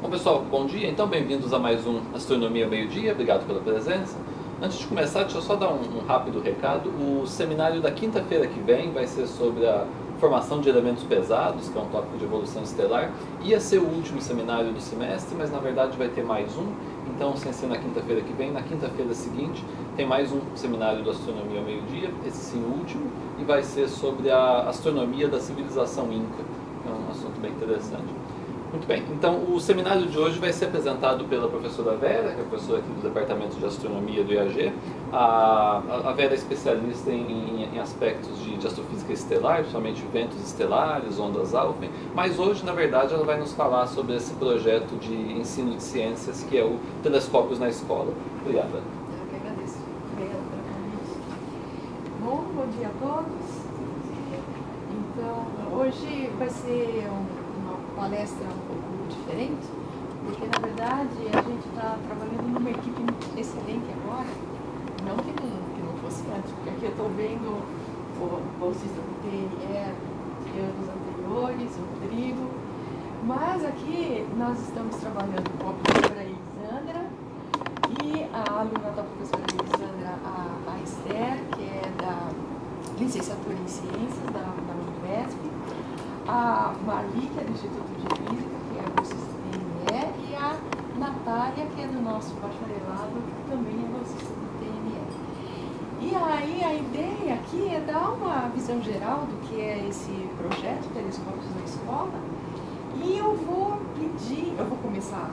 Bom pessoal, bom dia, então bem-vindos a mais um Astronomia ao Meio-Dia, obrigado pela presença. Antes de começar, deixa eu só dar um rápido recado. O seminário da quinta-feira que vem vai ser sobre a formação de elementos pesados, que é um tópico de evolução estelar. Ia ser o último seminário do semestre, mas na verdade vai ter mais um. Então, sem ser na quinta-feira que vem, na quinta-feira seguinte tem mais um seminário do Astronomia ao Meio-Dia, esse sim o último, e vai ser sobre a astronomia da civilização Inca. É um assunto bem interessante. Muito bem, então o seminário de hoje vai ser apresentado pela professora Vera, que é professora aqui do Departamento de Astronomia do IAG. A Vera é especialista em aspectos de astrofísica estelar, principalmente ventos estelares, ondas alfa, mas hoje, na verdade, ela vai nos falar sobre esse projeto de ensino de ciências que é o Telescópios na Escola. Obrigada. Eu que agradeço. Obrigada pelo convite. Bom dia a todos. Então, hoje vai ser uma palestra um pouco diferente, porque na verdade a gente está trabalhando numa equipe excelente agora, não que não fosse antes, porque aqui eu estou vendo o bolsista do TNE de anos anteriores, o Rodrigo, mas aqui nós estamos trabalhando com a professora Elisandra e a aluna da professora Elisandra, a Esther, que é da licenciatura em Ciências da Univesp, a Marli, que é do Instituto de Física, que é bolsista do TNE, e a Natália, que é do nosso bacharelado, que também é bolsista do TNE. E aí a ideia aqui é dar uma visão geral do que é esse projeto Telescópios na Escola, e eu vou começar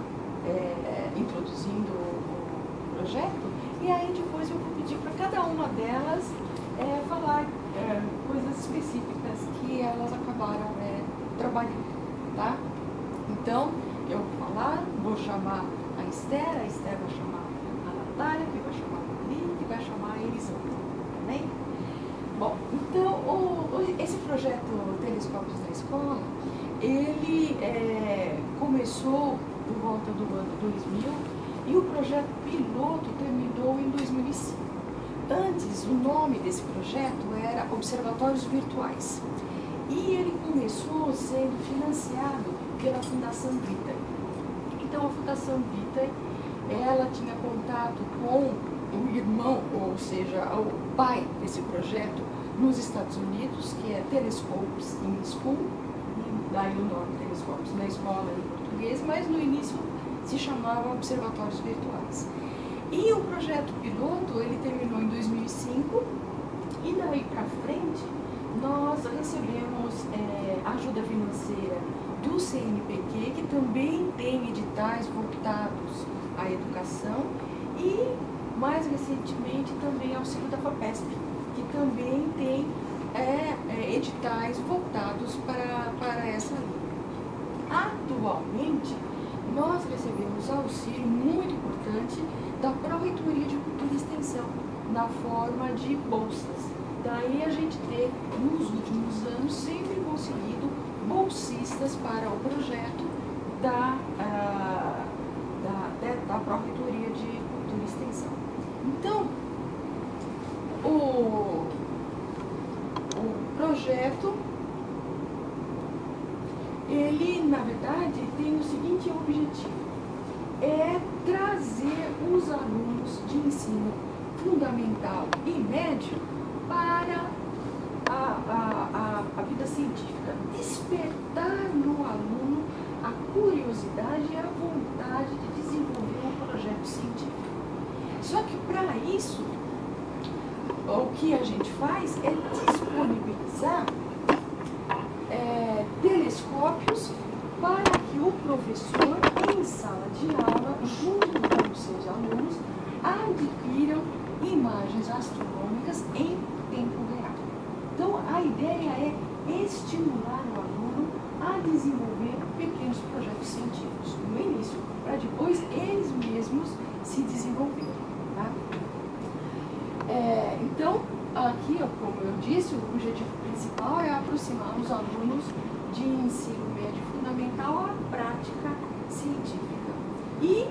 introduzindo o projeto, e aí depois eu vou pedir para cada uma delas falar coisas específicas que elas acabaram trabalhando, tá? Então, eu vou falar, vou chamar a Esther vai chamar a Natália, que vai chamar a Marli, que vai chamar a Elisandra, tá bem? Bom, então, esse projeto Telescópios da Escola, ele começou por volta do ano 2000 e o projeto piloto terminou em 2005. Antes, o nome desse projeto era Observatórios Virtuais e ele começou sendo financiado pela Fundação Vitae. Então, a Fundação Vitae, ela tinha contato com o irmão, ou seja, o pai desse projeto nos Estados Unidos, que é Telescopes in School, e daí o nome Telescópios na Escola em português, mas no início se chamava Observatórios Virtuais. E o projeto piloto, ele terminou em 2005 e daí para frente nós recebemos ajuda financeira do CNPq, que também tem editais voltados à educação, e mais recentemente também auxílio da FAPESP, que também tem editais voltados para essa linha. Atualmente, nós recebemos auxílio muito importante da Pró-Reitoria de Cultura e Extensão, na forma de bolsas. Daí a gente tem, nos últimos anos, sempre conseguido bolsistas para o projeto da Pró-Reitoria de Cultura e Extensão. Então, o projeto, ele, na verdade, tem o seguinte objetivo: é trazer os alunos de ensino fundamental e médio para a vida científica, despertar no aluno a curiosidade e a vontade de desenvolver um projeto científico. Só que para isso, o que a gente faz é disponibilizar telescópios para que o professor, em sala de aula, junto com os seus alunos, adquiram imagens astronômicas em tempo real. Então, a ideia é estimular o aluno a desenvolver pequenos projetos científicos no início, para depois eles mesmos se desenvolverem. Tá? Então, aqui, como eu disse, o objetivo principal é aproximar os alunos de ensino médio fundamental à prática científica. E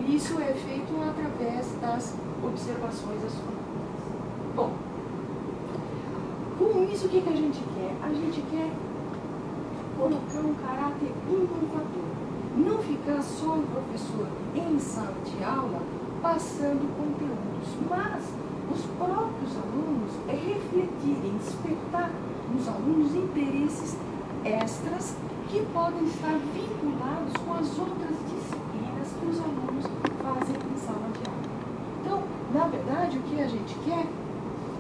isso é feito através das observações astronômicas. Bom, com isso, o que a gente quer? A gente quer colocar um caráter inovador. Não ficar ficar só o professor em sala de aula passando conteúdos, mas os próprios alunos refletirem, despertar nos alunos interesses extras que podem estar vinculados com as outras disciplinas que os alunos fazem em sala de aula. Então, na verdade, o que a gente quer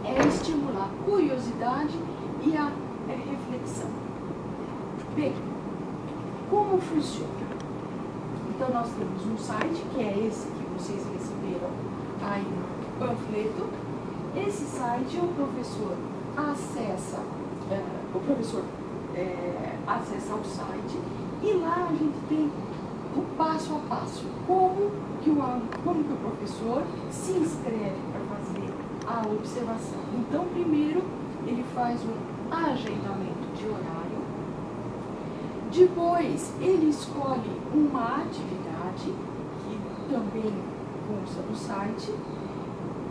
é estimular a curiosidade e a reflexão. Bem, como funciona? Então, nós temos um site, que é esse que vocês receberam aí no panfleto. Esse site, o professor acessa ao site e lá a gente tem o passo a passo, como que o professor se inscreve para fazer a observação. Então, primeiro, ele faz um agendamento de horário, depois ele escolhe uma atividade, que também consta no site.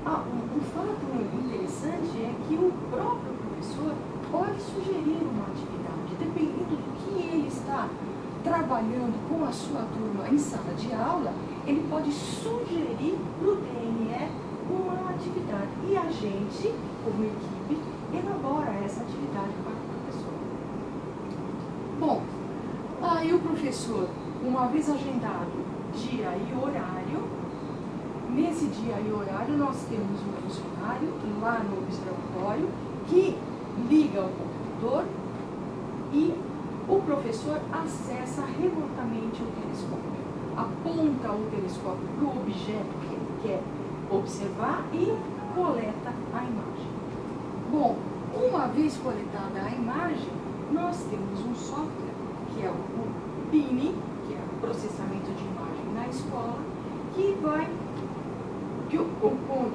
Um fato interessante é que o próprio professor pode sugerir uma atividade, dependendo do que ele está trabalhando com a sua turma em sala de aula, ele pode sugerir para o TNE uma atividade. E a gente, como equipe, elabora essa atividade para o professor. Bom, aí o professor, uma vez agendado dia e horário, nesse dia e horário nós temos um funcionário lá no observatório que liga o computador e o professor acessa remotamente o telescópio, aponta o telescópio para o objeto que ele quer observar e coleta a imagem. Bom, uma vez coletada a imagem, nós temos um software, que é o PINI, que é o processamento de imagem na escola, que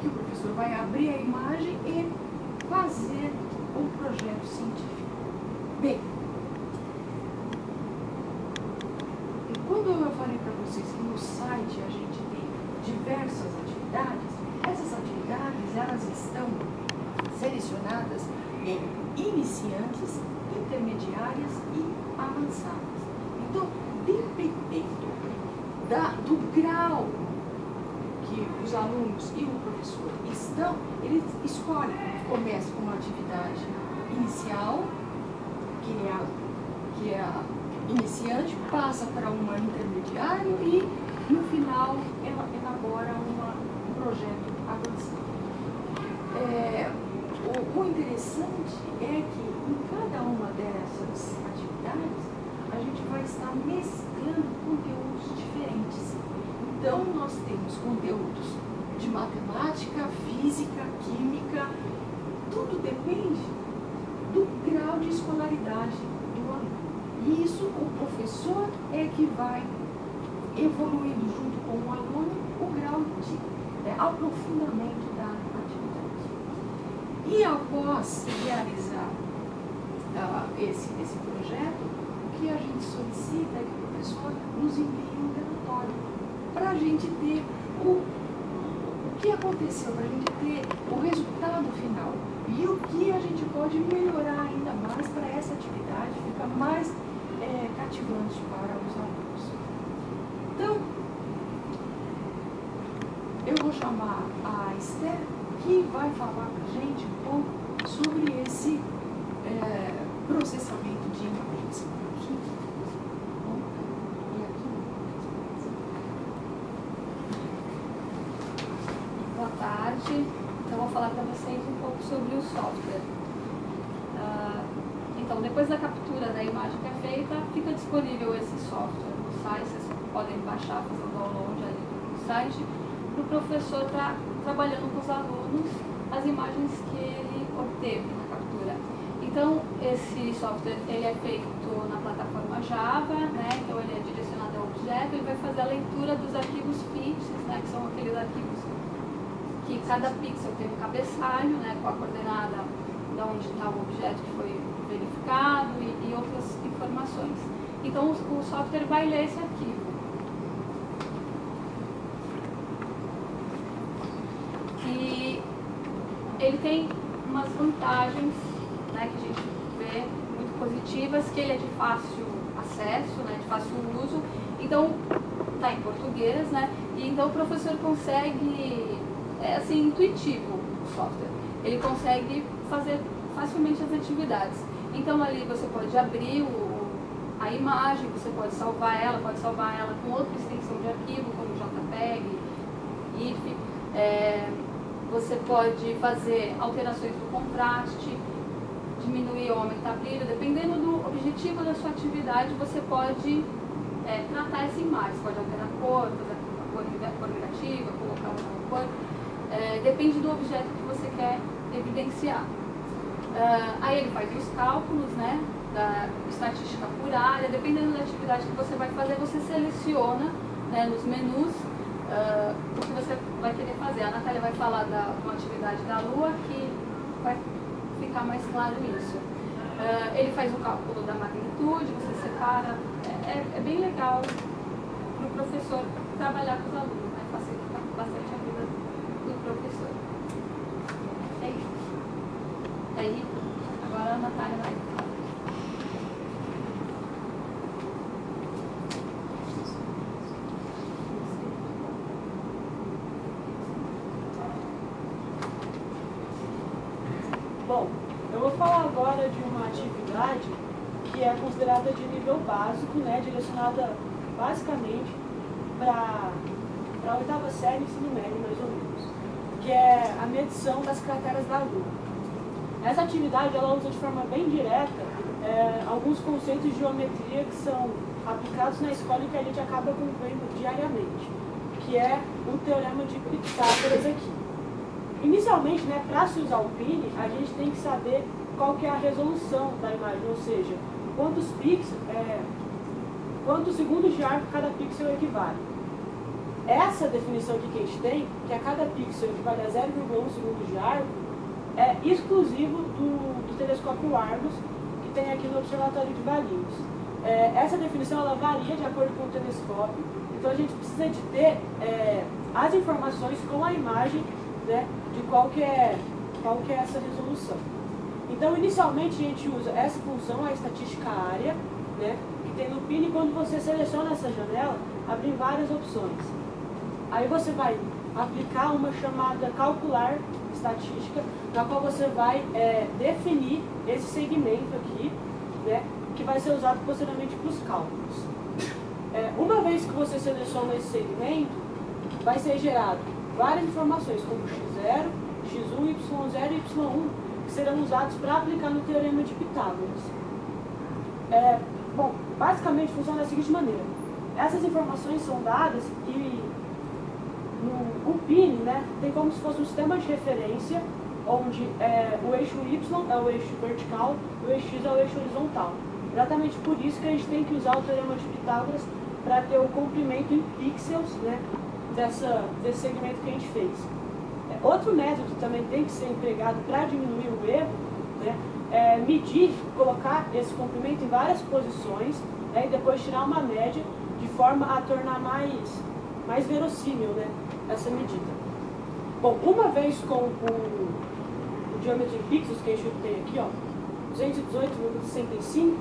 o professor vai abrir a imagem e fazer um projeto científico. Bem, quando eu falei para vocês que no site a gente tem diversas atividades, essas atividades elas estão selecionadas em iniciantes, intermediárias e avançadas. Então, dependendo do grau que os alunos e o professor estão, eles escolhem, começa com uma atividade inicial, que é a iniciante, passa para uma intermediária e, no final, ela elabora um projeto avançado. O interessante é que em cada uma dessas atividades a gente vai estar mesclando conteúdos diferentes. Então, nós temos conteúdos de matemática, física, química, tudo depende do grau de escolaridade do aluno. E isso o professor é que vai evoluindo junto com o aluno o grau de aprofundamento da atividade. E após realizar esse projeto, o que a gente solicita é que o professor nos envie um relatório para a gente ter o que aconteceu, para a gente ter o resultado final e o que a gente pode melhorar ainda mais para essa atividade ficar mais cativante para os alunos. Então, eu vou chamar a Esther, que vai falar para a gente um pouco sobre esse processamento de imagens. Boa tarde. Então, vou falar para vocês um pouco sobre o software. Então, depois da captura da imagem que é feita, fica disponível esse software no site. Vocês podem baixar, fazer o download ali no site, para o professor estar trabalhando com os alunos as imagens que ele obteve na captura. Então, esse software ele é feito na plataforma Java, né? Então ele é direcionado ao objeto, ele vai fazer a leitura dos arquivos pixels, né? Que são aqueles arquivos que cada pixel tem um cabeçalho, né? Com a coordenada de onde está o objeto que foi verificado e outras informações. Então o software vai ler esse arquivo. E ele tem umas vantagens, né, que a gente vê muito positivas, que ele é de fácil acesso, né, de fácil uso. Então está em português, né? E então o professor consegue, é assim, intuitivo o software. Ele consegue fazer facilmente as atividades. Então ali você pode abrir a imagem, você pode salvar ela com outra extensão de arquivo, como JPEG, IF. Você pode fazer alterações do contraste, diminuir ou aumentar brilho, dependendo do objetivo da sua atividade, você pode tratar essa imagem, você pode alterar a cor, fazer a cor negativa, colocar uma cor, depende do objeto que você quer evidenciar. Aí ele faz os cálculos, né, da estatística por área, dependendo da atividade que você vai fazer, você seleciona, né, nos menus o que você vai querer fazer. A Natália vai falar de uma atividade da Lua que vai ficar mais claro isso. Ele faz o cálculo da magnitude, você separa, é bem legal para o professor trabalhar com os alunos, né? Facilita bastante a vida do professor. É isso. Aí, agora a Natália vai falar. Bom, eu vou falar agora de uma atividade que é considerada de nível básico, né, direcionada basicamente para a oitava série, ensino médio mais ou menos, que é a medição das crateras da Lua. Essa atividade ela usa de forma bem direta alguns conceitos de geometria que são aplicados na escola e que a gente acaba convivendo diariamente, que é o teorema de Pitágoras aqui. Inicialmente, né, para se usar o Pine, a gente tem que saber qual que é a resolução da imagem, ou seja, quantos segundos de arco cada pixel equivale. Essa definição aqui que a gente tem, que a cada pixel equivale a 0,1 segundos de arco, é exclusivo do telescópio Argus, que tem aqui no Observatório de Valinhos. Essa definição ela varia de acordo com o telescópio, então a gente precisa de ter as informações com a imagem, né, de qual que é essa resolução. Então, inicialmente, a gente usa essa função, a estatística área, né, que tem no Pine, e quando você seleciona essa janela, abrem várias opções. Aí você vai aplicar uma chamada calcular estatística, na qual você vai definir esse segmento aqui, né, que vai ser usado posteriormente para os cálculos. Uma vez que você seleciona esse segmento, vai ser gerado várias informações, como x0, x1, y0 e y1, que serão usados para aplicar no teorema de Pitágoras. Bom, basicamente funciona da seguinte maneira. Essas informações são dadas e o Pine, né, tem como se fosse um sistema de referência, onde o eixo y é o eixo vertical e o eixo x é o eixo horizontal. Exatamente por isso que a gente tem que usar o teorema de Pitágoras para ter o comprimento em pixels, né, desse segmento que a gente fez. Outro método que também tem que ser empregado para diminuir o erro, né, é medir, colocar esse comprimento em várias posições, né, e depois tirar uma média de forma a tornar mais verossímil, né, essa medida. Bom, uma vez com o diâmetro em pixels que a gente tem aqui, ó, 218,65,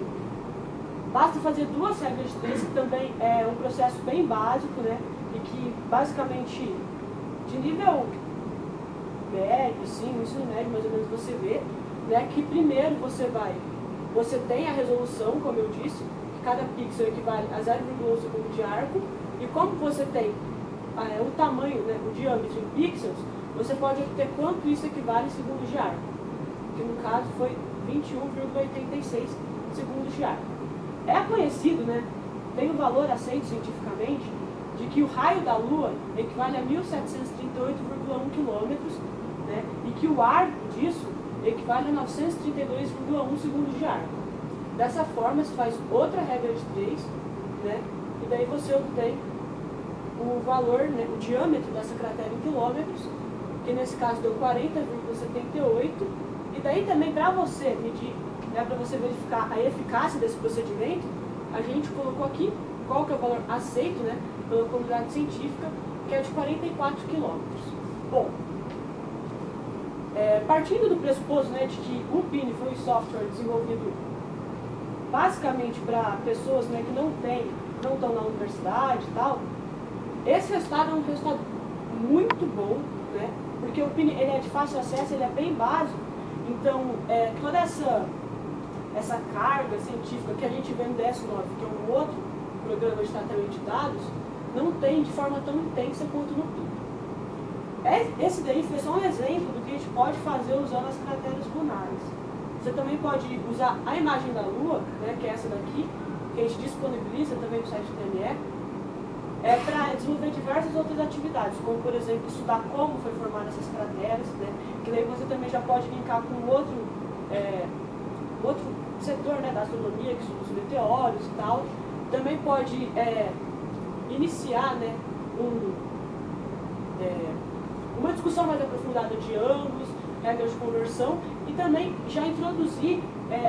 basta fazer duas regras de 3, que também é um processo bem básico, né, e que basicamente de nível médio, sim, ensino médio mais ou menos você vê, né, que primeiro você tem a resolução, como eu disse, que cada pixel equivale a 0,1 segundo de arco, e como você tem o tamanho, né, o diâmetro em pixels, você pode obter quanto isso equivale em segundos de arco, que no caso foi 21,86 segundos de arco. É conhecido, né, tem um valor aceito cientificamente, de que o raio da Lua equivale a 1.738,1 km, né, e que o arco disso equivale a 932,1 segundos de arco. Dessa forma, se faz outra regra de 3, né, e daí você obtém o valor, né, o diâmetro dessa cratera em quilômetros, que nesse caso deu 40,78, e daí também para você medir, né, para você verificar a eficácia desse procedimento, a gente colocou aqui qual que é o valor aceito, né, pela comunidade científica, que é de 44 quilômetros. Bom, partindo do pressuposto, né, de que o Pine foi um software desenvolvido basicamente para pessoas, né, que não estão na universidade e tal, Esse resultado é um resultado muito bom, né? Porque o PIN ele é de fácil acesso, ele é bem básico. Então, toda essa carga científica que a gente vê no DS9, que é um outro programa de tratamento de dados, não tem de forma tão intensa quanto no PIN. Esse daí foi só um exemplo do que a gente pode fazer usando as crateras lunares. Você também pode usar a imagem da Lua, né, que é essa daqui, que a gente disponibiliza também no site do TNE, para desenvolver diversas outras atividades, como, por exemplo, estudar como foi formada essas crateras, né, que daí você também já pode linkar com outro setor, né, da astronomia, que são os meteoros e tal. Também pode iniciar, né, uma discussão mais aprofundada de ângulos, regras de conversão, e também já introduzir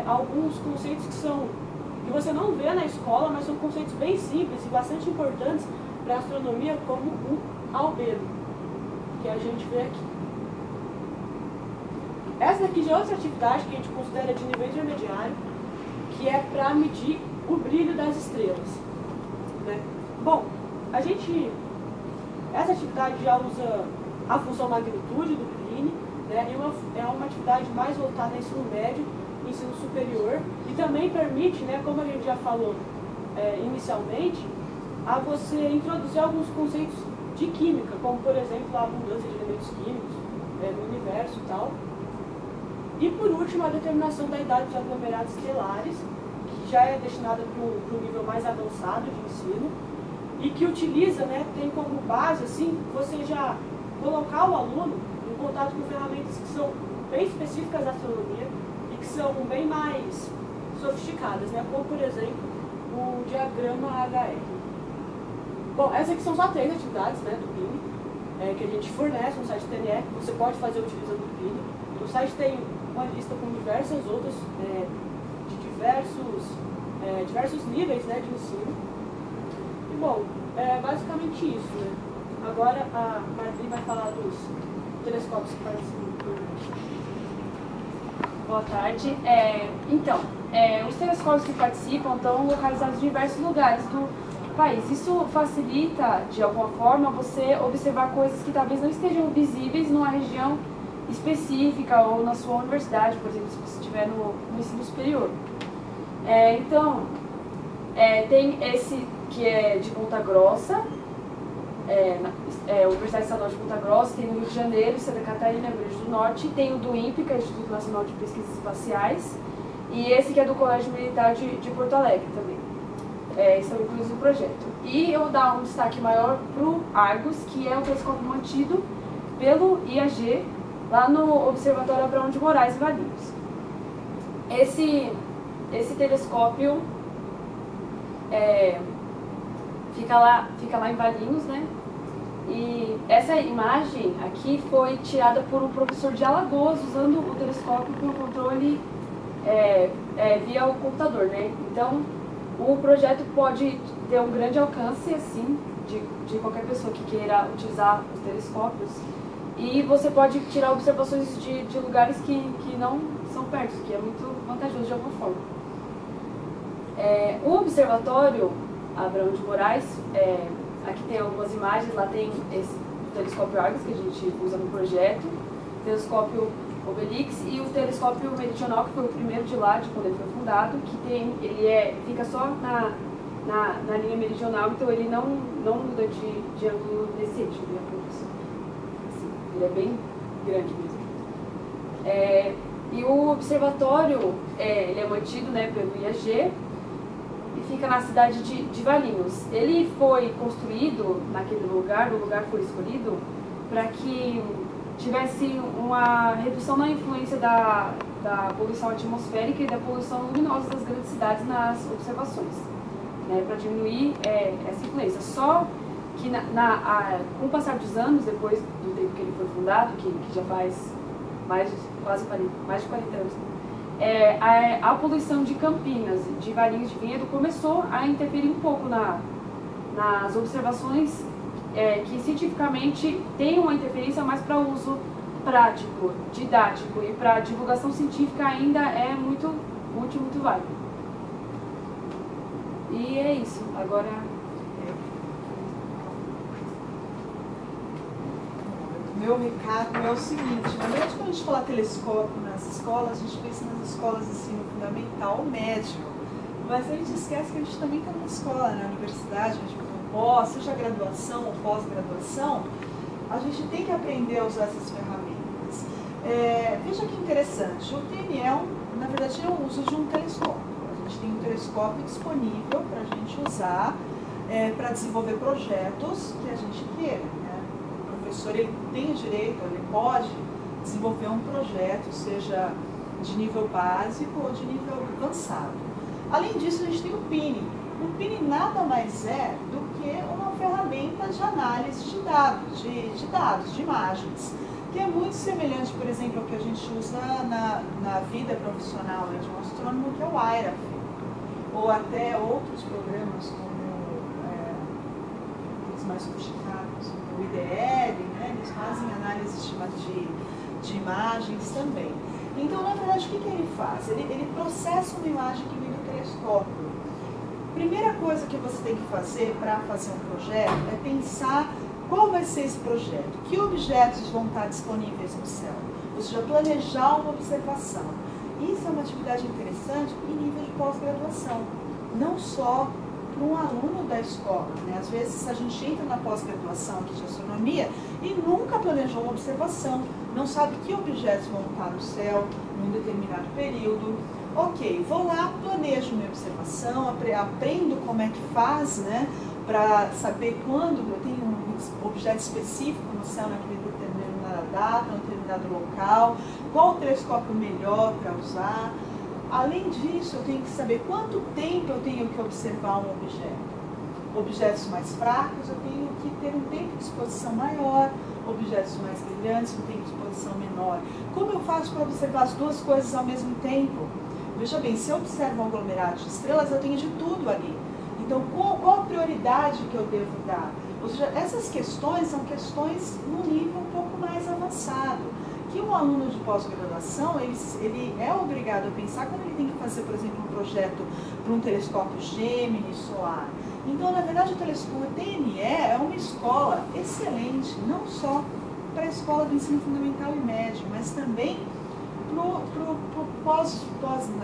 alguns conceitos que você não vê na escola, mas são conceitos bem simples e bastante importantes para a astronomia, como o albedo, que a gente vê aqui. Essa daqui já é outra atividade que a gente considera de nível intermediário, que é para medir o brilho das estrelas, né? Bom, essa atividade já usa a função magnitude do Pliny, né? É uma atividade mais voltada a ensino médio, ensino superior, e também permite, né, como a gente já falou inicialmente, a você introduzir alguns conceitos de química, como, por exemplo, a abundância de elementos químicos no universo e tal. E, por último, a determinação da idade dos aglomerados estelares, que já é destinada para um nível mais avançado de ensino, e que utiliza, né, tem como base, assim, você já colocar o aluno em contato com ferramentas que são bem específicas da astronomia e que são bem mais sofisticadas, né, como, por exemplo, o diagrama HR. Bom, essas aqui são só 3 atividades, né, do PIN, que a gente fornece no site do TNE, que você pode fazer utilizando o PIN. O site tem uma lista com diversas outras, de diversos níveis, né, de ensino. E, bom, é basicamente isso, né. Agora a Marli vai falar dos telescópios que participam do projeto. Boa tarde. Os telescópios que participam estão localizados em diversos lugares do país. Isso facilita, de alguma forma, você observar coisas que talvez não estejam visíveis numa região específica ou na sua universidade, por exemplo, se você estiver no ensino superior. Tem esse que é de Ponta Grossa, Universidade Estadual de Ponta Grossa, tem no Rio de Janeiro, Santa Catarina, Rio Grande do Norte, tem o do INPE, que é o Instituto Nacional de Pesquisas Espaciais, e esse que é do Colégio Militar de Porto Alegre também. Estão incluídos no projeto. E eu vou dar um destaque maior para o Argus, que é um telescópio mantido pelo IAG, lá no Observatório Abrão de Moraes, em Valinhos. Esse telescópio fica lá em Valinhos, né? E essa imagem aqui foi tirada por um professor de Alagoas, usando o telescópio com controle via o computador, né? Então, o projeto pode ter um grande alcance, assim, de qualquer pessoa que queira utilizar os telescópios. E você pode tirar observações de lugares que não são perto, que é muito vantajoso de alguma forma. O Observatório Abrão de Moraes, aqui tem algumas imagens, lá tem esse telescópio Argus que a gente usa no projeto, o telescópio Obelix e o telescópio Meridional, que foi o primeiro de lá, de quando ele foi fundado, que fica só na linha meridional, então ele não muda de ângulo nesse eixo, assim, ele é bem grande mesmo. E o observatório, ele é mantido, né, pelo IAG, e fica na cidade de Valinhos. Ele foi construído naquele lugar, o lugar foi escolhido para que tivesse uma redução na influência da poluição atmosférica e da poluição luminosa das grandes cidades nas observações, né, para diminuir essa influência. Só que com o passar dos anos, depois do tempo que ele foi fundado, que já faz mais de 40 anos, a poluição de Campinas, de Valinhos de Vinhedo, começou a interferir um pouco nas observações que cientificamente tem uma interferência, mas para uso prático, didático e para divulgação científica ainda é muito útil, muito válido. E é isso. Agora meu recado é o seguinte: na verdade, quando a gente fala telescópio nas escolas, a gente pensa nas escolas de ensino fundamental, médio, mas a gente esquece que a gente também está numa escola, na universidade, a gente pós, seja graduação ou pós-graduação, a gente tem que aprender a usar essas ferramentas. Veja que interessante, o TNE na verdade, é o uso de um telescópio. A gente tem um telescópio disponível para a gente usar para desenvolver projetos que a gente queira, né? O professor ele tem o direito, ele pode desenvolver um projeto, seja de nível básico ou de nível avançado. Além disso, a gente tem o PINI. O PINI nada mais é do que uma ferramenta de análise de dados, de imagens, que é muito semelhante, por exemplo, ao que a gente usa na vida profissional de um astrônomo, que é o IRAF, ou até outros programas como os mais sofisticados, o IDL, né? Eles fazem análise de imagens também. Então, na verdade, o que ele faz? Ele processa uma imagem que vem do telescópio. Primeira coisa que você tem que fazer para fazer um projeto é pensar qual vai ser esse projeto, que objetos vão estar disponíveis no céu, ou seja, planejar uma observação. Isso é uma atividade interessante em nível de pós-graduação, não só para um aluno da escola, né? Às vezes a gente entra na pós-graduação aqui de astronomia e nunca planejou uma observação, não sabe que objetos vão estar no céu em um determinado período. Ok, vou lá, planejo minha observação, aprendo como é que faz, né, para saber quando eu tenho um objeto específico no céu naquele determinada data, num determinado local, qual o telescópio melhor para usar. Além disso, eu tenho que saber quanto tempo eu tenho que observar um objeto. Objetos mais fracos, eu tenho que ter um tempo de exposição maior, objetos mais brilhantes, um tempo de exposição menor. Como eu faço para observar as duas coisas ao mesmo tempo? Veja bem, se eu observo um aglomerado de estrelas, eu tenho de tudo ali. Então, qual a prioridade que eu devo dar? Ou seja, essas questões são questões num nível um pouco mais avançado, que um aluno de pós-graduação, ele é obrigado a pensar quando ele tem que fazer, por exemplo, um projeto para um telescópio Gemini solar. Então, na verdade, o TNE é uma escola excelente, não só para a escola do ensino fundamental e médio, mas também na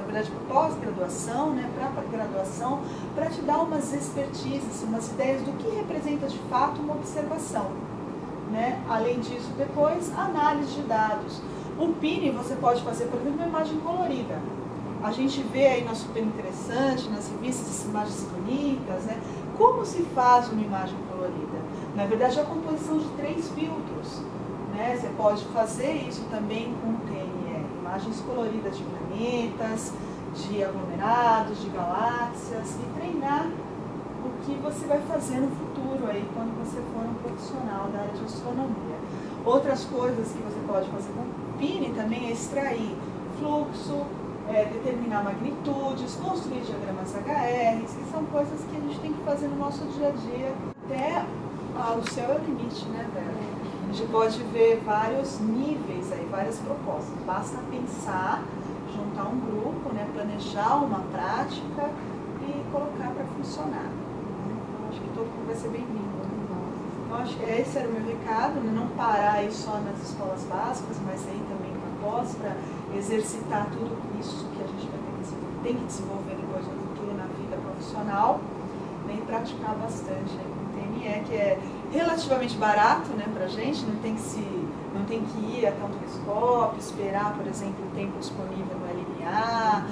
verdade, para pós-graduação, né, para graduação, para te dar umas expertises, umas ideias do que representa de fato uma observação. Né? Além disso, depois, análise de dados. O PINI você pode fazer, por exemplo, uma imagem colorida. A gente vê aí na Super Interessante, nas revistas, imagens bonitas, né? Como se faz uma imagem colorida? Na verdade, é a composição de 3 filtros. Né? Você pode fazer isso também com o TNE. Imagens coloridas de planetas, de aglomerados, de galáxias, e treinar o que você vai fazer no futuro aí, quando você for um profissional da área de astronomia. Outras coisas que você pode fazer com o PINI também é extrair fluxo, determinar magnitudes, construir diagramas HRs, que são coisas que a gente tem que fazer no nosso dia a dia. Até o céu é o limite, né, Vera? A gente pode ver vários níveis aí, várias propostas. Basta pensar, juntar um grupo, né, planejar uma prática e colocar para funcionar. Então, acho que todo mundo vai ser bem-vindo. Então, acho que esse era o meu recado, né, não parar aí só nas escolas básicas, mas aí também na pós, para exercitar tudo isso que a gente tem que desenvolver depois no futuro na vida profissional, né, e praticar bastante aí com o TNE, que é relativamente barato, né, para a gente, não tem que ir até um telescópio, esperar, por exemplo, o tempo disponível no LNA,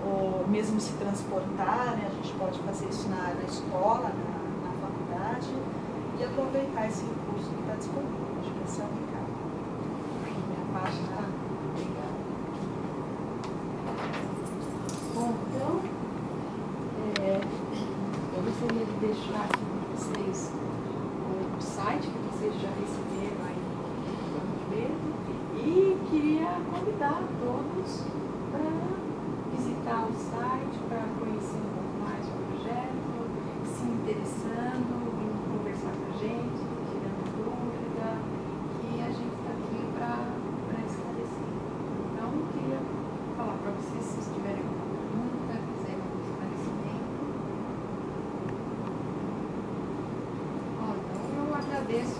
ou mesmo se transportar, né, a gente pode fazer isso na escola, na faculdade, e aproveitar esse recurso que está disponível. Acho que esse é o recado. Minha página. Obrigada. Bom, então, eu gostaria de deixar aqui com vocês o site que vocês já receberam aí no panfleto e queria convidar todos para visitar o site, para conhecer um pouco mais o projeto, se interessando, vindo conversar com a gente, tirando dúvida, que a gente está aqui para esclarecer. Então, eu queria falar para vocês, se tiverem alguma pergunta, quiserem algum esclarecimento. Então, eu agradeço